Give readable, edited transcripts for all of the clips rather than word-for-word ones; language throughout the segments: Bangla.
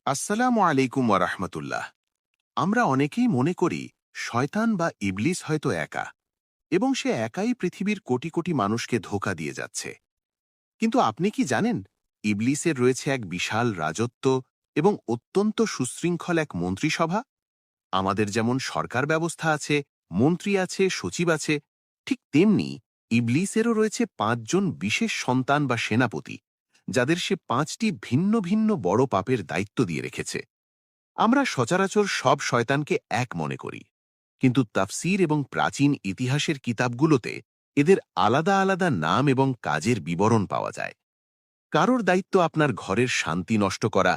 আসসালামু আলাইকুম ওয়ারাহমাতুল্লাহ। আমরা অনেকেই মনে করি শয়তান বা ইবলিস হয়তো একা এবং সে একাই পৃথিবীর কোটি কোটি মানুষকে ধোঁকা দিয়ে যাচ্ছে। কিন্তু আপনি কি জানেন ইবলিসের রয়েছে এক বিশাল রাজত্ব এবং অত্যন্ত সুশৃঙ্খল এক মন্ত্রিসভা? আমাদের যেমন সরকার ব্যবস্থা আছে, মন্ত্রী আছে, সচিব আছে, ঠিক তেমনি ইবলিসেরও রয়েছে ৫ জন বিশেষ সন্তান বা সেনাপতি, যাদের সে ৫টি ভিন্ন ভিন্ন বড় পাপের দায়িত্ব দিয়ে রেখেছে। আমরা সচরাচর সব শয়তানকে এক মনে করি, কিন্তু তাফসীর এবং প্রাচীন ইতিহাসের কিতাবগুলোতে এদের আলাদা আলাদা নাম এবং কাজের বিবরণ পাওয়া যায়। কারোর দায়িত্ব আপনার ঘরের শান্তি নষ্ট করা,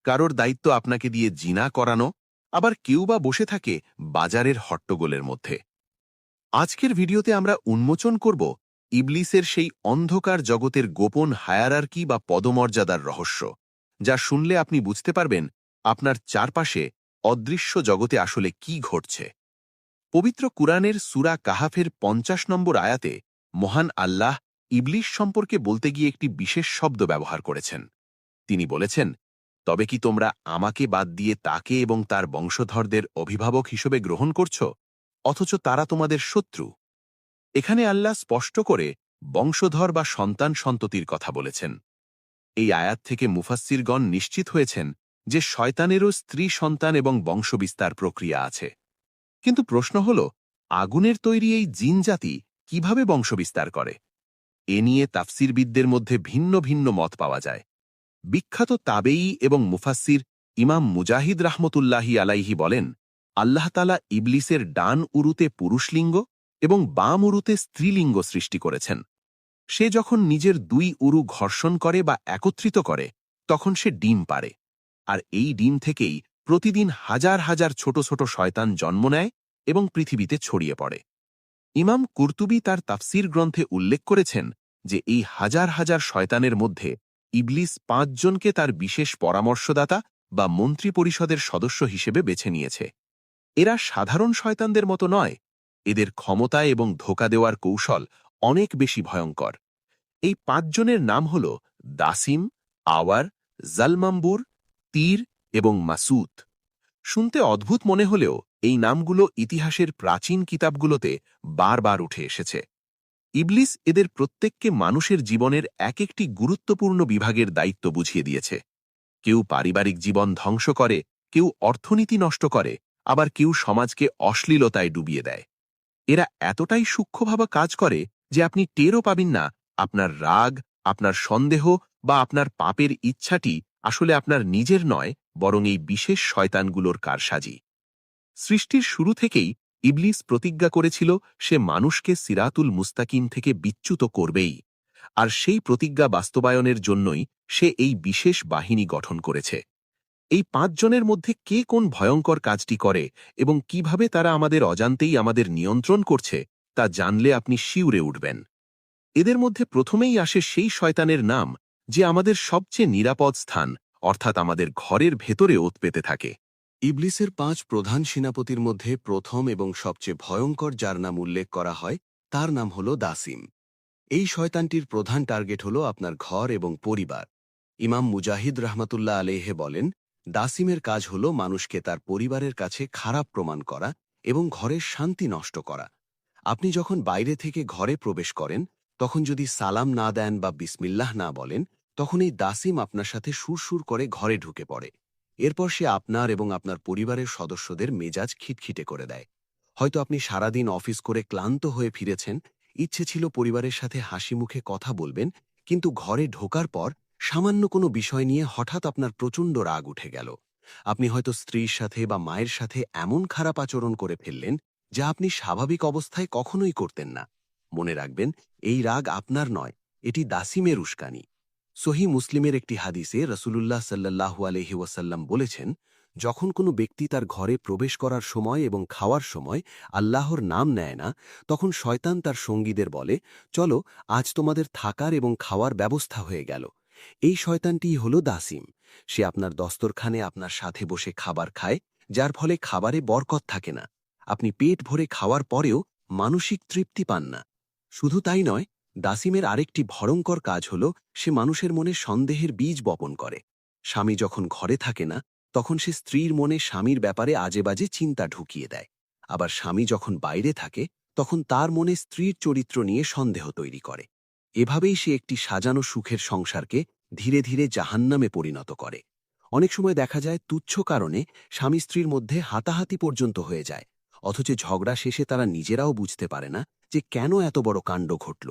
কারোর দায়িত্ব আপনাকে দিয়ে জিনা করানো, আবার কেউ বা বসে থাকে বাজারের হট্টগোলের মধ্যে। আজকের ভিডিওতে আমরা উন্মোচন করব ইবলিসের সেই অন্ধকার জগতের গোপন হায়ারার্কি বা পদমর্যাদার রহস্য, যা শুনলে আপনি বুঝতে পারবেন আপনার চারপাশে অদৃশ্য জগতে আসলে কি ঘটছে। পবিত্র কুরআনের সূরা কাহাফের ৫০ নম্বর আয়াতে মহান আল্লাহ ইবলিস সম্পর্কে বলতে গিয়ে একটি বিশেষ শব্দ ব্যবহার করেছেন। তিনি বলেছেন, তবে কি তোমরা আমাকে বাদ দিয়ে তাকে এবং তার বংশধরদের অভিভাবক হিসেবে গ্রহণ করছ, অথচ তারা তোমাদের শত্রু। এখানে আল্লাহ স্পষ্ট করে বংশধর বা সন্তান সন্ততির কথা বলেছেন। এই আয়াত থেকে মুফাসসিরগণ নিশ্চিত হয়েছেন যে শয়তানেরও স্ত্রী সন্তান এবং বংশবিস্তার প্রক্রিয়া আছে। কিন্তু প্রশ্ন হল, আগুনের তৈরি এই জিন জাতি কিভাবে বংশবিস্তার করে? এ নিয়ে তাফসিরবিদদের মধ্যে ভিন্ন ভিন্ন মত পাওয়া যায়। বিখ্যাত তাবেয়ী এবং মুফাসসির ইমাম মুজাহিদ রাহমতুল্লাহি আলাইহি বলেন, আল্লাহ তাআলা ইবলিসের ডান উরুতে পুরুষলিঙ্গ এবং বাম উরুতে স্ত্রীলিঙ্গ সৃষ্টি করেছেন। সে যখন নিজের ২ উরু ঘর্ষণ করে বা একত্রিত করে, তখন সে ডিম পাড়ে। আর এই ডিম থেকেই প্রতিদিন হাজার হাজার ছোট ছোট শয়তান জন্ম নেয় এবং পৃথিবীতে ছড়িয়ে পড়ে। ইমাম কুরতুবী তার তাফসীর গ্রন্থে উল্লেখ করেছেন যে এই হাজার হাজার শয়তানের মধ্যে ইবলিস ৫ জনকে তার বিশেষ পরামর্শদাতা বা মন্ত্রী পরিষদের সদস্য হিসেবে বেছে নিয়েছে। এরা সাধারণ শয়তানদের মতো নয়, এদের ক্ষমতা এবং ধোঁকা দেওয়ার কৌশল অনেক বেশি ভয়ঙ্কর। এই ৫ জনের নাম হল দাসিম, আওয়ার, জালমাম্বুর, তীর এবং মাসুদ। শুনতে অদ্ভুত মনে হলেও এই নামগুলো ইতিহাসের প্রাচীন কিতাবগুলোতে বারবার উঠে এসেছে। ইবলিস এদের প্রত্যেককে মানুষের জীবনের এক একটি গুরুত্বপূর্ণ বিভাগের দায়িত্ব বুঝিয়ে দিয়েছে। কেউ পারিবারিক জীবন ধ্বংস করে, কেউ অর্থনীতি নষ্ট করে, আবার কেউ সমাজকে অশ্লীলতায় ডুবিয়ে দেয়। এরা এতটাই সূক্ষ্মভাবে কাজ করে যে আপনি টেরও পাবেন না আপনার রাগ, আপনার সন্দেহ বা আপনার পাপের ইচ্ছাটি আসলে আপনার নিজের নয়, বরং এই বিশেষ শয়তানগুলোর কারসাজি। সৃষ্টির শুরু থেকেই ইবলিস প্রতিজ্ঞা করেছিল সে মানুষকে সিরাতুল মুস্তাকিম থেকে বিচ্যুত করবেই, আর সেই প্রতিজ্ঞা বাস্তবায়নের জন্যই সে এই বিশেষ বাহিনী গঠন করেছে। এই ৫ জনের মধ্যে কে কোন ভয়ঙ্কর কাজটি করে এবং কিভাবে তারা আমাদের অজান্তেই আমাদের নিয়ন্ত্রণ করছে, তা জানলে আপনি শিউরে উঠবেন। এদের মধ্যে প্রথমেই আসে সেই শয়তানের নাম যে আমাদের সবচেয়ে নিরাপদ স্থান, অর্থাৎ আমাদের ঘরের ভেতরে ওত পেতে থাকে। ইবলিসের ৫ প্রধান সেনাপতির মধ্যে প্রথম এবং সবচেয়ে ভয়ঙ্কর যার নাম উল্লেখ করা হয়, তার নাম হল দাসিম। এই শয়তানটির প্রধান টার্গেট হল আপনার ঘর এবং পরিবার। ইমাম মুজাহিদ রাহমাতুল্লাহ আলাইহি বলেন, দাসিমের কাজ হল মানুষকে তার পরিবারের কাছে খারাপ প্রমাণ করা এবং ঘরের শান্তি নষ্ট করা। আপনি যখন বাইরে থেকে ঘরে প্রবেশ করেন, তখন যদি সালাম না দেন বা বিসমিল্লাহ না বলেন, তখন এই দাসিম আপনার সাথে সুরসুর করে ঘরে ঢুকে পড়ে। এরপর সে আপনার এবং আপনার পরিবারের সদস্যদের মেজাজ খিটখিটে করে দেয়। হয়তো আপনি সারাদিন অফিস করে ক্লান্ত হয়ে ফিরেছেন, ইচ্ছে ছিল পরিবারের সাথে হাসি মুখে কথা বলবেন, কিন্তু ঘরে ঢোকার পর সামান্য কোনো বিষয় নিয়ে হঠাৎ আপনার প্রচণ্ড রাগ উঠে গেল। আপনি হয়তো স্ত্রীর সাথে বা মায়ের সাথে এমন খারাপ আচরণ করে ফেললেন যা আপনি স্বাভাবিক অবস্থায় কখনোই করতেন না। মনে রাখবেন, এই রাগ আপনার নয়, এটি দাসিমের উস্কানি। সহিহ মুসলিমের একটি হাদিসে রাসূলুল্লাহ সাল্লাল্লাহু আলাইহি ওয়াসাল্লাম বলেছেন, যখন কোনো ব্যক্তি তার ঘরে প্রবেশ করার সময় এবং খাওয়ার সময় আল্লাহর নাম নেয় না, তখন শয়তান তার সঙ্গীদের বলে, চলো আজ তোমাদের থাকার এবং খাওয়ার ব্যবস্থা হয়ে গেল। এই শয়তানটিই হল দাসিম। সে আপনার দস্তরখানে আপনার সাথে বসে খাবার খায়, যার ফলে খাবারে বরকত থাকে না। আপনি পেট ভরে খাওয়ার পরেও মানসিক তৃপ্তি পান না। শুধু তাই নয়, দাসিমের আরেকটি ভয়ঙ্কর কাজ হল সে মানুষের মনে সন্দেহের বীজ বপন করে। স্বামী যখন ঘরে থাকে না, তখন সে স্ত্রীর মনে স্বামীর ব্যাপারে আজেবাজে চিন্তা ঢুকিয়ে দেয়। আবার স্বামী যখন বাইরে থাকে তখন তার মনে স্ত্রীর চরিত্র নিয়ে সন্দেহ তৈরি করে। এভাবেই সে একটি সাজানো সুখের সংসারকে ধীরে ধীরে জাহান্নামে পরিণত করে। অনেক সময় দেখা যায় তুচ্ছ কারণে স্বামী স্ত্রীর মধ্যে হাতাহাতি পর্যন্ত হয়ে যায়, অথচ ঝগড়া শেষে তারা নিজেরাও বুঝতে পারে না যে কেন এত বড় কাণ্ড ঘটল।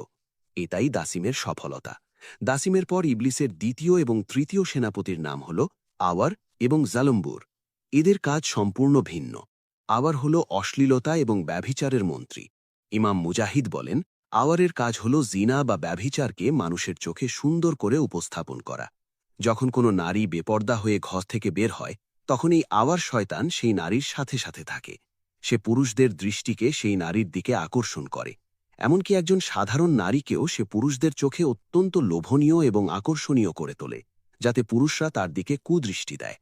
এটাই দাসিমের সফলতা। দাসিমের পর ইবলিসের দ্বিতীয় এবং তৃতীয় সেনাপতির নাম হল আওয়ার এবং জালম্বুর। এদের কাজ সম্পূর্ণ ভিন্ন। আওয়ার হল অশ্লীলতা এবং ব্যভিচারের মন্ত্রী। ইমাম মুজাহিদ বলেন, আওয়ারের কাজ হল জিনা বা ব্যভিচারকে মানুষের চোখে সুন্দর করে উপস্থাপন করা। যখন কোনো নারী বেপর্দা হয়ে ঘর থেকে বের হয় তখন এই আওয়ার শয়তান সেই নারীর সাথে সাথে থাকে। সে পুরুষদের দৃষ্টিকে সেই নারীর দিকে আকর্ষণ করে। এমনকি একজন সাধারণ নারীকেও সে পুরুষদের চোখে অত্যন্ত লোভনীয় এবং আকর্ষণীয় করে তোলে, যাতে পুরুষরা তার দিকে কুদৃষ্টি দেয়।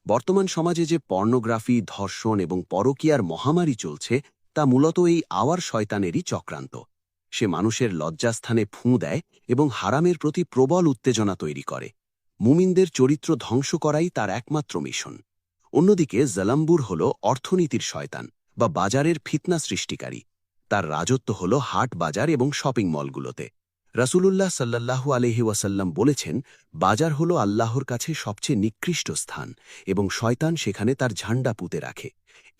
বর্তমান সমাজে যে পর্নোগ্রাফি, ধর্ষণ এবং পরকীয়ার মহামারী চলছে তা মূলত এই আওয়ার শয়তানেরই চক্রান্ত। সে মানুষের লজ্জাস্থানে ফুঁ দেয় এবং হারামের প্রতি প্রবল উত্তেজনা তৈরি করে। মুমিনদের চরিত্র ধ্বংস করাই তার একমাত্র মিশন। অন্যদিকে জালাম্বুর হল অর্থনীতির শয়তান বা বাজারের ফিতনা সৃষ্টিকারী। তার রাজত্ব হল হাট বাজার এবং শপিং মলগুলোতে। রাসূলুল্লাহ সাল্লাল্লাহু আলাইহি ওয়াসাল্লাম বলেছেন, বাজার হল আল্লাহর কাছে সবচেয়ে নিকৃষ্ট স্থান এবং শয়তান সেখানে তার ঝান্ডা পুঁতে রাখে।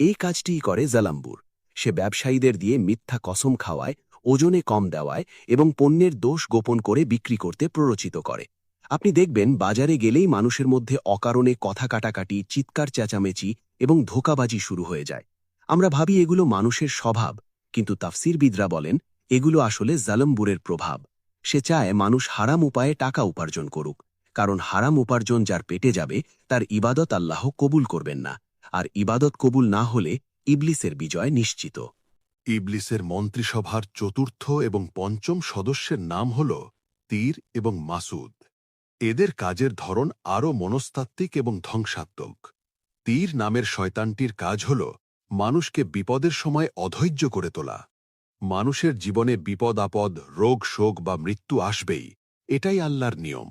এই কাজটিই করে জালাম্বুর। সে ব্যবসায়ীদের দিয়ে মিথ্যা কসম খাওয়ায়, ওজনে কম দেওয়ায় এবং পণ্যের দোষ গোপন করে বিক্রি করতে প্ররোচিত করে। আপনি দেখবেন বাজারে গেলেই মানুষের মধ্যে অকারণে কথা কাটাকাটি, চিৎকার চেঁচামেচি এবং ধোঁকাবাজি শুরু হয়ে যায়। আমরা ভাবি এগুলো মানুষের স্বভাব, কিন্তু তাফসীরবিদরা বলেন এগুলো আসলে জালম্বুরের প্রভাব। সে চায় মানুষ হারাম উপায়ে টাকা উপার্জন করুক, কারণ হারাম উপার্জন যার পেটে যাবে তার ইবাদত আল্লাহ কবুল করবেন না, আর ইবাদত কবুল না হলে ইবলিসের বিজয় নিশ্চিত। ইবলিসের মন্ত্রিসভার চতুর্থ এবং পঞ্চম সদস্যের নাম হল তীর এবং মাসুদ। এদের কাজের ধরন আরও মনস্তাত্ত্বিক এবং ধ্বংসাত্মক। তীর নামের শয়তানটির কাজ হল মানুষকে বিপদের সময় অধৈর্য করে তোলা। মানুষের জীবনে বিপদ আপদ, রোগ শোক বা মৃত্যু আসবেই, এটাই আল্লাহর নিয়ম।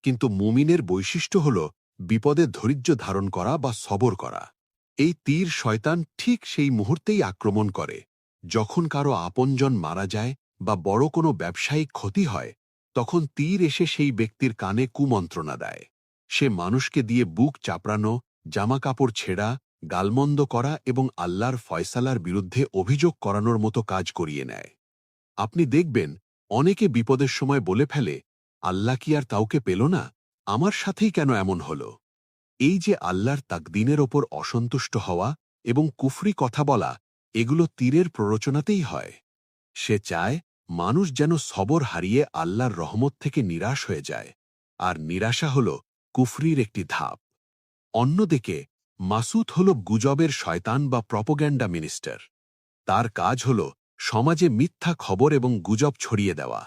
কিন্তু মুমিনের বৈশিষ্ট্য হল বিপদে ধৈর্য ধারণ করা বা সবর করা। এই তীর শয়তান ঠিক সেই মুহূর্তেই আক্রমণ করে যখন কারো আপনজন মারা যায় বা বড় কোনো ব্যবসায়িক ক্ষতি হয়। তখন তীর এসে সেই ব্যক্তির কানে কুমন্ত্রণা দেয়। সে মানুষকে দিয়ে বুক চাপড়ানো, জামাকাপড় ছেঁড়া, গালমন্দ করা এবং আল্লাহর ফয়সালার বিরুদ্ধে অভিযোগ করানোর মতো কাজ করিয়ে নেয়। আপনি দেখবেন অনেকে বিপদের সময় বলে ফেলে, আল্লাহ কি আর কাউকে পেল না, আমার সাথেই কেন এমন হল। এই যে আল্লাহর তাকদীনের ওপর অসন্তুষ্ট হওয়া এবং কুফরি কথা বলা, এগুলো তীরের প্ররোচনাতেই হয়। সে চায় মানুষ যেন সবর হারিয়ে আল্লাহর রহমত থেকে নিরাশ হয়ে যায়, আর নিরাশা হল কুফরির একটি ধাপ। অন্যদিকে মাসুদ হল গুজবের শয়তান বা প্রপোগ্যান্ডা মিনিস্টার। তার কাজ হল সমাজে মিথ্যা খবর এবং গুজব ছড়িয়ে দেওয়া।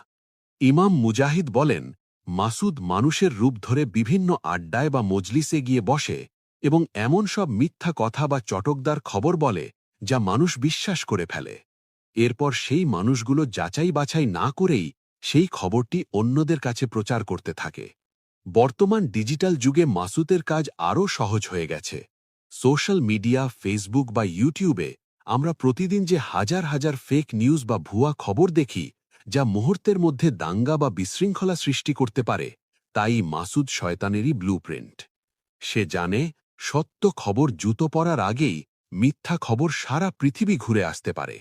ইমাম মুজাহিদ বলেন, মাসুদ মানুষের রূপ ধরে বিভিন্ন আড্ডায় বা মজলিসে গিয়ে বসে এবং এমন সব মিথ্যা কথা বা চটকদার খবর বলে যা মানুষ বিশ্বাস করে ফেলে। এরপর সেই মানুষগুলো যাচাই বাছাই না করেই সেই খবরটি অন্যদের কাছে প্রচার করতে থাকে। বর্তমান ডিজিটাল যুগে মাসুদের কাজ আরও সহজ হয়ে গেছে। সোশ্যাল মিডিয়া, ফেসবুক বা ইউটিউবে আমরা প্রতিদিন যে হাজার হাজার ফেক নিউজ বা ভুয়া খবর দেখি, যা মুহূর্তের মধ্যে দাঙ্গা বা বিশৃঙ্খলা সৃষ্টি করতে পারে, তাই মাসুদ শয়তানেরই ব্লুপ্রিন্ট। সে জানে সত্য খবর জুতো পরার আগেই মিথ্যা খবর সারা পৃথিবী ঘুরে আসতে পারে।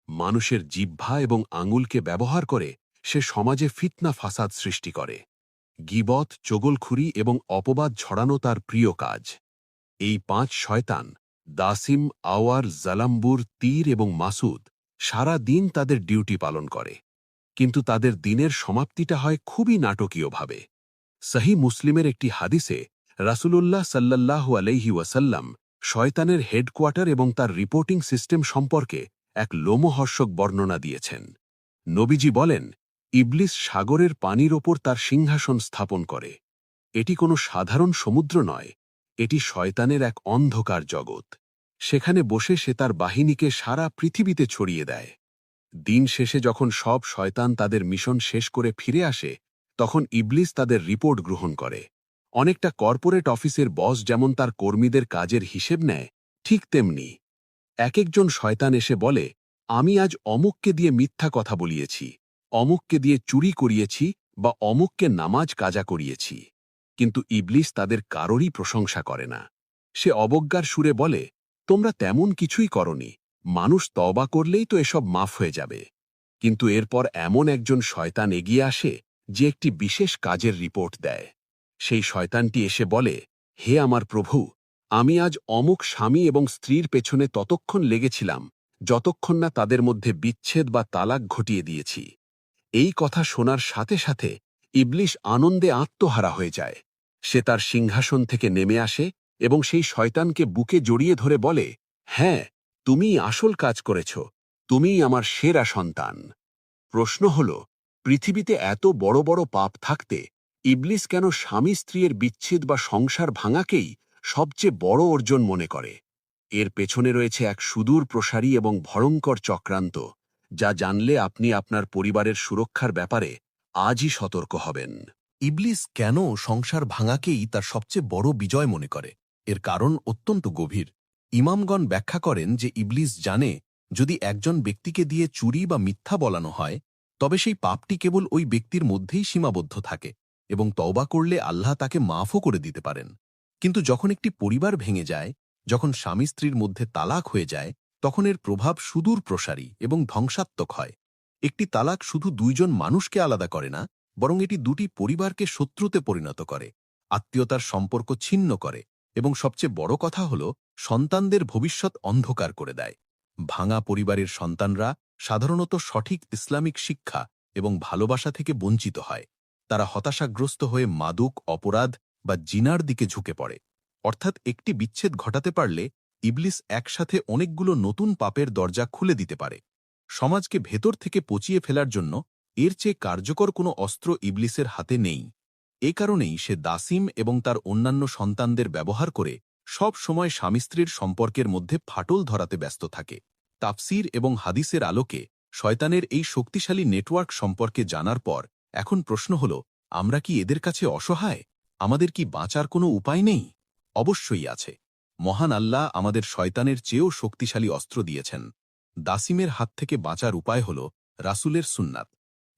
মানুষের জিহ্বা এবং আঙুলকে ব্যবহার করে সে সমাজে ফিতনা ফাসাদ সৃষ্টি করে। গীবত, চগলখুরি এবং অপবাদ ছড়ানো তার প্রিয় কাজ। এই 5 শয়তান দাসিম, আওয়ার, জালাম্বুর, তীর এবং মাসুদ সারা দিন তাদের ডিউটি পালন করে, কিন্তু তাদের দিনের সমাপ্তিটা হয় খুবই নাটকীয়ভাবে। সহিহ মুসলিমের একটি হাদিসে রাসূলুল্লাহ সাল্লাল্লাহু আলাইহি ওয়াসাল্লাম শয়তানের হেডকোয়ার্টার এবং তার রিপোর্টিং সিস্টেম সম্পর্কে এক লোমহর্ষক বর্ণনা দিয়েছেন। নবীজি বলেন, ইবলিস সাগরের পানির ওপর তার সিংহাসন স্থাপন করে। এটি কোনো সাধারণ সমুদ্র নয়, এটি শয়তানের এক অন্ধকার জগৎ। সেখানে বসে সে তার বাহিনীকে সারা পৃথিবীতে ছড়িয়ে দেয়। দিন শেষে যখন সব শয়তান তাদের মিশন শেষ করে ফিরে আসে, তখন ইবলিস তাদের রিপোর্ট গ্রহণ করে। অনেকটা কর্পোরেট অফিসের বস যেমন তার কর্মীদের কাজের হিসেব নেয়, ঠিক তেমনি এক একজন শয়তান এসে বলে, আমি আজ অমুককে দিয়ে মিথ্যা কথা বলিয়েছি, অমুককে দিয়ে চুরি করিয়েছি বা অমুককে নামাজ কাজা করিয়েছি। কিন্তু ইবলিস তাদের কারোরই প্রশংসা করে না। সে অবজ্ঞার সুরে বলে, তোমরা তেমন কিছুই করনি, মানুষ তওবা করলেই তো এসব মাফ হয়ে যাবে। কিন্তু এরপর এমন একজন শয়তান এগিয়ে আসে যে একটি বিশেষ কাজের রিপোর্ট দেয়। সেই শয়তানটি এসে বলে, হে আমার প্রভু, আমি আজ অমুক স্বামী এবং স্ত্রীর পেছনে ততক্ষণ লেগেছিলাম যতক্ষণ না তাদের মধ্যে বিচ্ছেদ বা তালাক ঘটিয়ে দিয়েছি। এই কথা শোনার সাথে সাথে ইবলিশ আনন্দে আত্মহারা হয়ে যায়। সে তার সিংহাসন থেকে নেমে আসে এবং সেই শয়তানকে বুকে জড়িয়ে ধরে বলে, হ্যাঁ, তুমিই আসল কাজ করেছ, তুমিই আমার সেরা সন্তান। প্রশ্ন হল, পৃথিবীতে এত বড় বড় পাপ থাকতে ইবলিস কেন স্বামী স্ত্রীর বিচ্ছেদ বা সংসার ভাঙাকেই সবচেয়ে বড় অর্জন মনে করে? এর পেছনে রয়েছে এক সুদূর প্রসারী এবং ভয়ঙ্কর চক্রান্ত, যা জানলে আপনি আপনার পরিবারের সুরক্ষার ব্যাপারে আজই সতর্ক হবেন। ইবলিস কেন সংসার ভাঙাকেই তার সবচেয়ে বড় বিজয় মনে করে? এর কারণ অত্যন্ত গভীর। ইমামগণ ব্যাখ্যা করেন যে ইবলিস জানে, যদি একজন ব্যক্তিকে দিয়ে চুরি বা মিথ্যা বলানো হয়, তবে সেই পাপটি কেবল ওই ব্যক্তির মধ্যেই সীমাবদ্ধ থাকে এবং তওবা করলে আল্লাহ তাকে মাফও করে দিতে পারেন। কিন্তু যখন একটি পরিবার ভেঙে যায়, যখন স্বামী স্ত্রীর মধ্যে তালাক হয়ে যায়, তখন এর প্রভাব সুদূর প্রসারী এবং ধ্বংসাত্মক হয়। একটি তালাক শুধু দুইজন মানুষকে আলাদা করে না, বরং এটি দুটি পরিবারকে শত্রুতে পরিণত করে, আত্মীয়তার সম্পর্ক ছিন্ন করে এবং সবচেয়ে বড় কথা হল সন্তানদের ভবিষ্যৎ অন্ধকার করে দেয়। ভাঙা পরিবারের সন্তানরা সাধারণত সঠিক ইসলামিক শিক্ষা এবং ভালোবাসা থেকে বঞ্চিত হয়। তারা হতাশাগ্রস্ত হয়ে মাদক, অপরাধ বা জিনার দিকে ঝুঁকে পড়ে। অর্থাৎ একটি বিচ্ছেদ ঘটাতে পারলে ইবলিস একসাথে অনেকগুলো নতুন পাপের দরজা খুলে দিতে পারে। সমাজকে ভেতর থেকে পচিয়ে ফেলার জন্য এর চেয়ে কার্যকর কোনো অস্ত্র ইবলিসের হাতে নেই। এ কারণেই সে দাসিম এবং তার অন্যান্য সন্তানদের ব্যবহার করে সব সময় স্বামী স্ত্রীর সম্পর্কের মধ্যে ফাটল ধরাতে ব্যস্ত থাকে। তাফসির এবং হাদিসের আলোকে শয়তানের এই শক্তিশালী নেটওয়ার্ক সম্পর্কে জানার পর এখন প্রশ্ন হল, আমরা কি এদের কাছে অসহায়? আমাদের কি বাঁচার কোনো উপায় নেই? অবশ্যই আছে। মহান আল্লাহ আমাদের শয়তানের চেয়েও শক্তিশালী অস্ত্র দিয়েছেন। দাসিমের হাত থেকে বাঁচার উপায় হল রাসূলের সুন্নাত।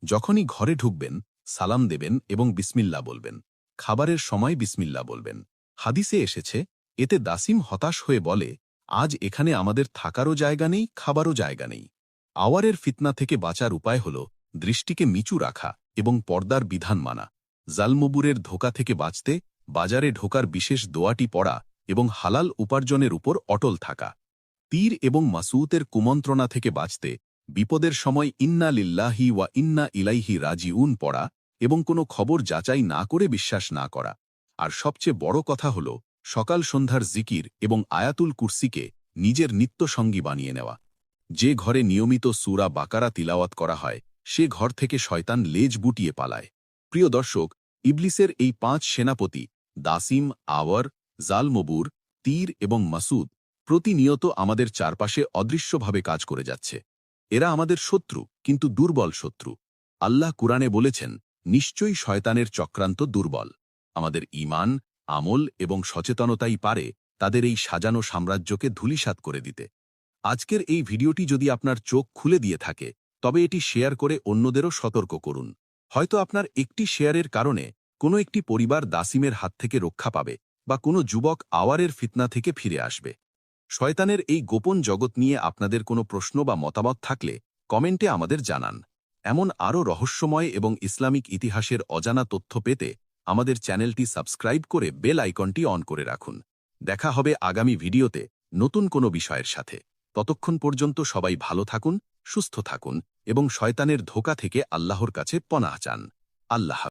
যখনই ঘরে ঢুকবেন, সালাম দেবেন এবং বিসমিল্লাহ বলবেন। খাবারের সময় বিসমিল্লাহ বলবেন। হাদিসে এসেছে, এতে দাসিম হতাশ হয়ে বলে, আজ এখানে আমাদের থাকারও জায়গা নেই, খাবারও জায়গা নেই। আওয়ারের ফিতনা থেকে বাঁচার উপায় হল দৃষ্টিকে নিচু রাখা এবং পর্দার বিধান মানা। জালমবুরের ধোঁকা থেকে বাঁচতে বাজারে ঢোকার বিশেষ দোয়াটি পড়া এবং হালাল উপার্জনের উপর অটল থাকা। তীর এবং মাসুতের কুমন্ত্রণা থেকে বাঁচতে বিপদের সময় ইন্না লিল্লাহি ওয়া ইন্না ইলাইহি রাজিউন পড়া এবং কোনো খবর যাচাই না করে বিশ্বাস না করা। আর সবচেয়ে বড় কথা হল সকাল সন্ধ্যার জিকির এবং আয়াতুল কুরসিকে নিজের নিত্যসঙ্গী বানিয়ে নেওয়া। যে ঘরে নিয়মিত সূরা বাকারা তিলাওয়াত করা হয়, সে ঘর থেকে শয়তান লেজ গুটিয়ে পালায়। প্রিয় দর্শক, ইবলিসের এই 5 সেনাপতি দাসিম, আওয়ার, জালমবুর, তীর এবং মাসুদ প্রতিনিয়ত আমাদের চারপাশে অদৃশ্যভাবে কাজ করে যাচ্ছে। এরা আমাদের শত্রু, কিন্তু দুর্বল শত্রু। আল্লাহ কুরআনে বলেছেন, নিশ্চয়ই শয়তানের চক্রান্ত দুর্বল। আমাদের ঈমান, আমল এবং সচেতনতাই পারে তাদের এই সাজানো সাম্রাজ্যকে ধূলিসাৎ করে দিতে। আজকের এই ভিডিওটি যদি আপনার চোখ খুলে দিয়ে থাকে, তবে এটি শেয়ার করে অন্যদেরও সতর্ক করুন। হয়তো আপনার একটি শেয়ারের কারণে কোনো একটি পরিবার দাসিমের হাত থেকে রক্ষা পাবে বা কোনো যুবক আওয়ারের ফিতনা থেকে ফিরে আসবে। শয়তানের এই গোপন জগৎ নিয়ে আপনাদের কোনো প্রশ্ন বা মতামত থাকলে কমেন্টে আমাদের জানান। এমন আরও রহস্যময় এবং ইসলামিক ইতিহাসের অজানা তথ্য পেতে আমাদের চ্যানেলটি সাবস্ক্রাইব করে বেল আইকনটি অন করে রাখুন। দেখা হবে আগামী ভিডিওতে নতুন কোনো বিষয়ের সাথে। ততক্ষণ পর্যন্ত সবাই ভালো থাকুন, সুস্থ থাকুন এবং শয়তানের ধোঁকা থেকে আল্লাহর কাছে পনাহ চান। আল্লাহ।